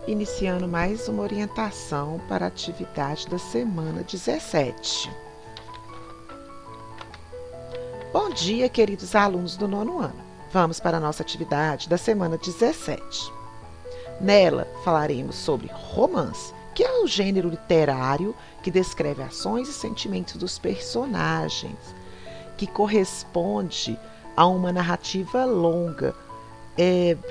iniciando mais uma orientação para a atividade da semana 17. Bom dia, queridos alunos do nono ano. Vamos para a nossa atividade da semana 17. Nela falaremos sobre romance, que é o gênero literário que descreve ações e sentimentos dos personagens, que corresponde a uma narrativa longa,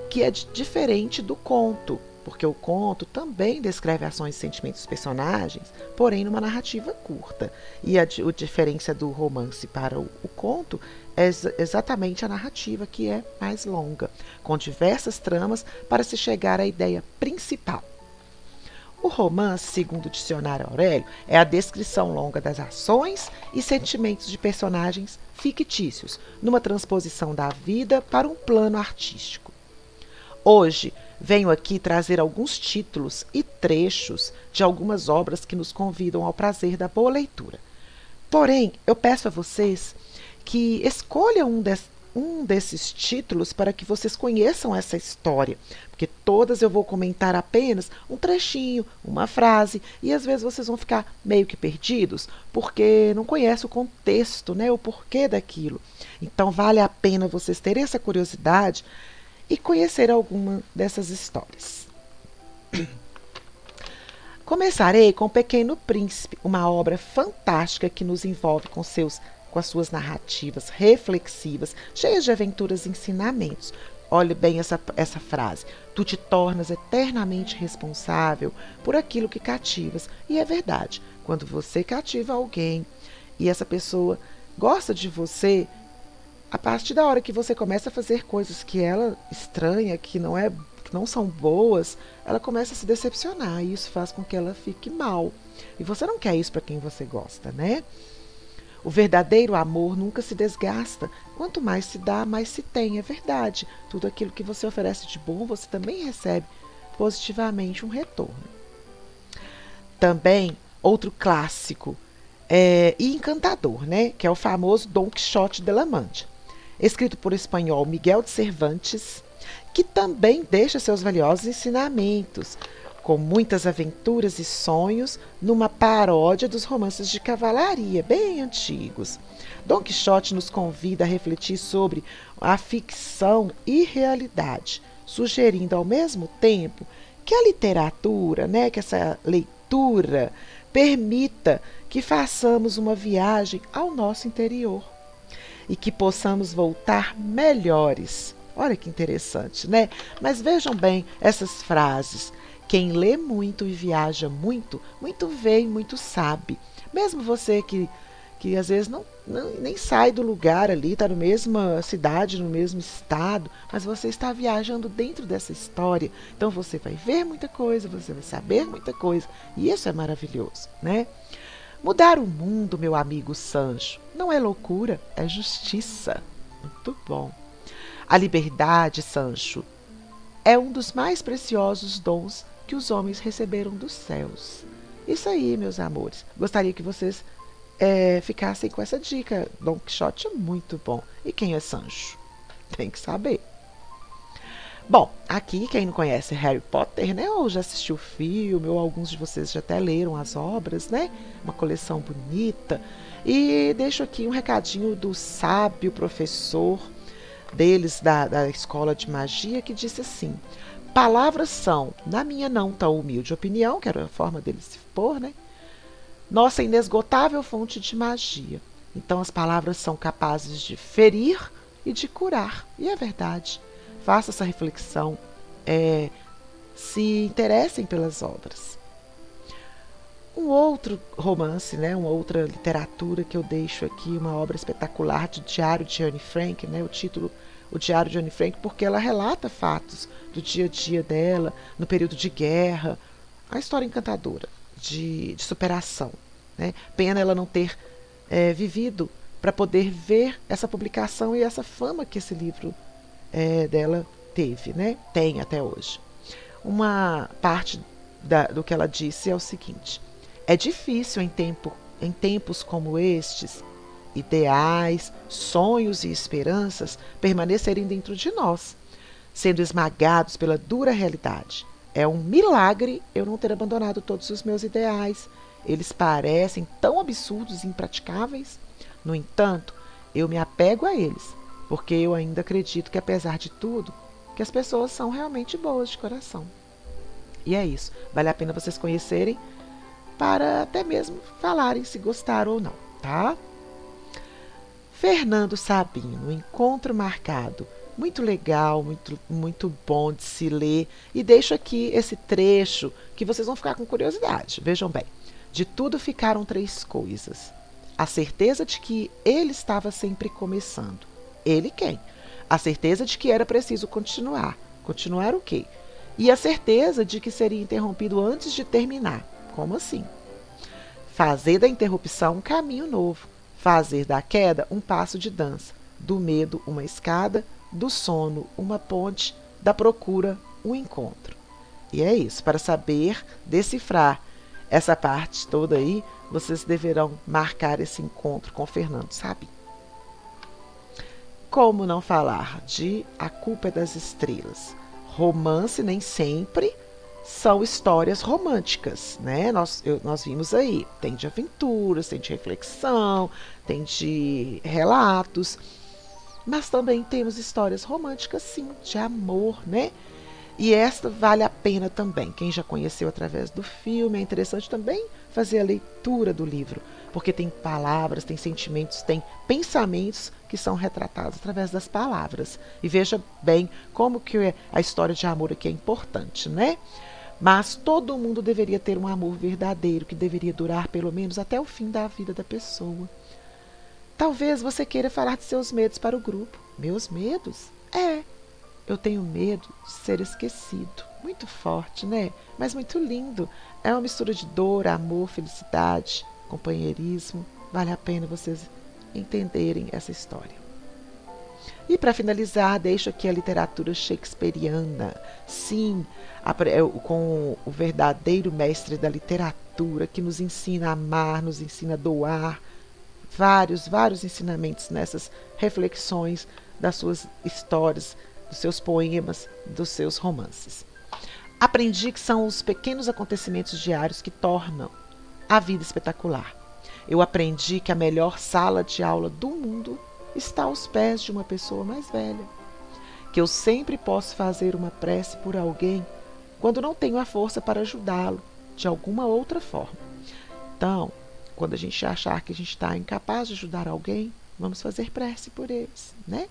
que é diferente do conto, porque o conto também descreve ações e sentimentos dos personagens, porém numa narrativa curta. E a diferença do romance para o conto é exatamente a narrativa, que é mais longa, com diversas tramas para se chegar à ideia principal. O romance, segundo o dicionário Aurélio, é a descrição longa das ações e sentimentos de personagens fictícios, numa transposição da vida para um plano artístico. Hoje, venho aqui trazer alguns títulos e trechos de algumas obras que nos convidam ao prazer da boa leitura. Porém, eu peço a vocês que escolham um desses títulos para que vocês conheçam essa história, porque todas eu vou comentar apenas um trechinho, uma frase, e às vezes vocês vão ficar meio que perdidos, porque não conhecem o contexto, né, o porquê daquilo. Então vale a pena vocês terem essa curiosidade e conhecer alguma dessas histórias. Começarei com O Pequeno Príncipe, uma obra fantástica que nos envolve com as suas narrativas reflexivas, cheias de aventuras e ensinamentos. Olhe bem essa frase. Tu te tornas eternamente responsável por aquilo que cativas. E é verdade. Quando você cativa alguém e essa pessoa gosta de você, a partir da hora que você começa a fazer coisas que ela estranha, que não são boas, ela começa a se decepcionar e isso faz com que ela fique mal. E você não quer isso para quem você gosta, né? O verdadeiro amor nunca se desgasta. Quanto mais se dá, mais se tem. É verdade. Tudo aquilo que você oferece de bom, você também recebe positivamente um retorno. Também, outro clássico e encantador, né? Que é o famoso Dom Quixote de la Mancha, escrito por espanhol Miguel de Cervantes, que também deixa seus valiosos ensinamentos, com muitas aventuras e sonhos, numa paródia dos romances de cavalaria bem antigos. Dom Quixote nos convida a refletir sobre a ficção e realidade, sugerindo ao mesmo tempo que a literatura, né, que essa leitura permita que façamos uma viagem ao nosso interior e que possamos voltar melhores. Olha que interessante, né? Mas vejam bem essas frases. Quem lê muito e viaja muito, muito vê e muito sabe. Mesmo você que às vezes nem sai do lugar ali, está na mesma cidade, no mesmo estado, mas você está viajando dentro dessa história. Então você vai ver muita coisa, você vai saber muita coisa. E isso é maravilhoso, né? Mudar o mundo, meu amigo Sancho, não é loucura, é justiça. Muito bom. A liberdade, Sancho, é um dos mais preciosos dons que os homens receberam dos céus. Isso aí, meus amores. Gostaria que vocês ficassem com essa dica. Dom Quixote é muito bom. E quem é Sancho? Tem que saber. Bom, aqui quem não conhece Harry Potter, né? Ou já assistiu o filme, ou alguns de vocês já até leram as obras, né? Uma coleção bonita. E deixo aqui um recadinho do sábio professor deles da escola de magia, que disse assim: palavras são, na minha não tão humilde opinião, que era a forma dele se pôr, né, nossa inesgotável fonte de magia. Então as palavras são capazes de ferir e de curar. E é verdade. Faça essa reflexão. Se interessem pelas obras. Um outro romance, né, uma outra literatura que eu deixo aqui, uma obra espetacular de Diário de Anne Frank, né, o título O Diário de Anne Frank, porque ela relata fatos do dia a dia dela, no período de guerra, a história encantadora de superação, né? Pena ela não ter vivido para poder ver essa publicação e essa fama que esse livro dela teve, né? Tem até hoje. Uma parte do que ela disse é o seguinte: é difícil em tempos como estes, ideais, sonhos e esperanças permanecerem dentro de nós, sendo esmagados pela dura realidade. É um milagre eu não ter abandonado todos os meus ideais. Eles parecem tão absurdos e impraticáveis. No entanto, eu me apego a eles, porque eu ainda acredito que, apesar de tudo, que as pessoas são realmente boas de coração. E é isso. Vale a pena vocês conhecerem para até mesmo falarem se gostaram ou não, tá? Fernando Sabino, encontro marcado. Muito legal, muito bom de se ler. E deixo aqui esse trecho que vocês vão ficar com curiosidade. Vejam bem. De tudo ficaram três coisas. A certeza de que ele estava sempre começando. Ele quem? A certeza de que era preciso continuar. Continuar o quê? E a certeza de que seria interrompido antes de terminar. Como assim? Fazer da interrupção um caminho novo. Fazer da queda um passo de dança. Do medo, uma escada. Do sono, uma ponte. Da procura, um encontro. E é isso. Para saber decifrar essa parte toda aí, vocês deverão marcar esse encontro com Fernando Sabino. Como não falar de A Culpa é das Estrelas? Romance nem sempre são histórias românticas, né? Nós vimos aí, tem de aventuras, tem de reflexão, tem de relatos, mas também temos histórias românticas, sim, de amor, né? E esta vale a pena também. Quem já conheceu através do filme, é interessante também fazer a leitura do livro, porque tem palavras, tem sentimentos, tem pensamentos que são retratados através das palavras. E veja bem como que a história de amor aqui é importante, né? Mas todo mundo deveria ter um amor verdadeiro, que deveria durar pelo menos até o fim da vida da pessoa. Talvez você queira falar de seus medos para o grupo. Meus medos? Eu tenho medo de ser esquecido. Muito forte, né? Mas muito lindo. É uma mistura de dor, amor, felicidade, companheirismo. Vale a pena vocês entenderem essa história. E para finalizar, deixo aqui a literatura shakespeariana. Sim, com o verdadeiro mestre da literatura, que nos ensina a amar, nos ensina a doar. Vários ensinamentos nessas reflexões das suas histórias, dos seus poemas, dos seus romances. Aprendi que são os pequenos acontecimentos diários que tornam a vida espetacular. Eu aprendi que a melhor sala de aula do mundo está aos pés de uma pessoa mais velha. Que eu sempre posso fazer uma prece por alguém quando não tenho a força para ajudá-lo de alguma outra forma. Então, quando a gente achar que a gente está incapaz de ajudar alguém, vamos fazer prece por eles, né?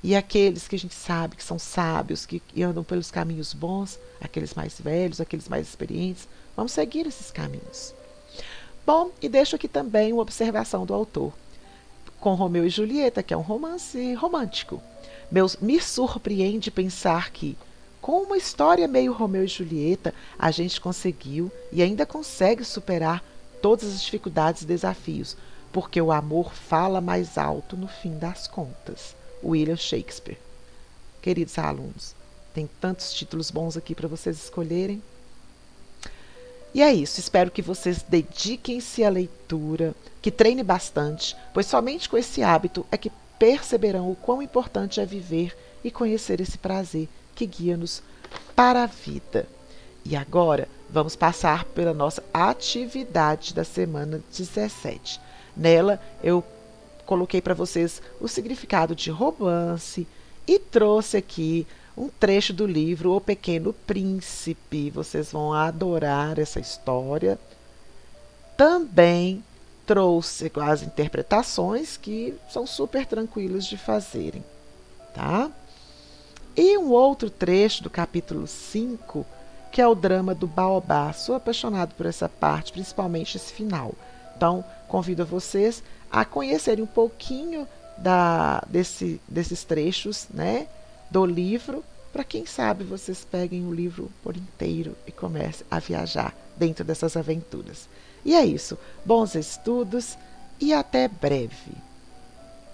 E aqueles que a gente sabe que são sábios, que andam pelos caminhos bons, aqueles mais velhos, aqueles mais experientes, vamos seguir esses caminhos. Bom, e deixo aqui também uma observação do autor. Com Romeu e Julieta, que é um romance romântico. Me surpreende pensar que, com uma história meio Romeu e Julieta, a gente conseguiu e ainda consegue superar todas as dificuldades e desafios, porque o amor fala mais alto no fim das contas. William Shakespeare. Queridos alunos, tem tantos títulos bons aqui para vocês escolherem. E é isso, espero que vocês dediquem-se à leitura, que treine bastante, pois somente com esse hábito é que perceberão o quão importante é viver e conhecer esse prazer que guia-nos para a vida. E agora vamos passar pela nossa atividade da semana 17. Nela eu coloquei para vocês o significado de romance e trouxe aqui um trecho do livro O Pequeno Príncipe. Vocês vão adorar essa história. Também trouxe as interpretações que são super tranquilas de fazerem, tá? E um outro trecho do capítulo 5, que é o drama do Baobá. Sou apaixonado por essa parte, principalmente esse final. Então, convido vocês a conhecerem um pouquinho desses trechos, né, do livro, para quem sabe vocês peguem o livro por inteiro e comecem a viajar dentro dessas aventuras. E é isso. Bons estudos e até breve.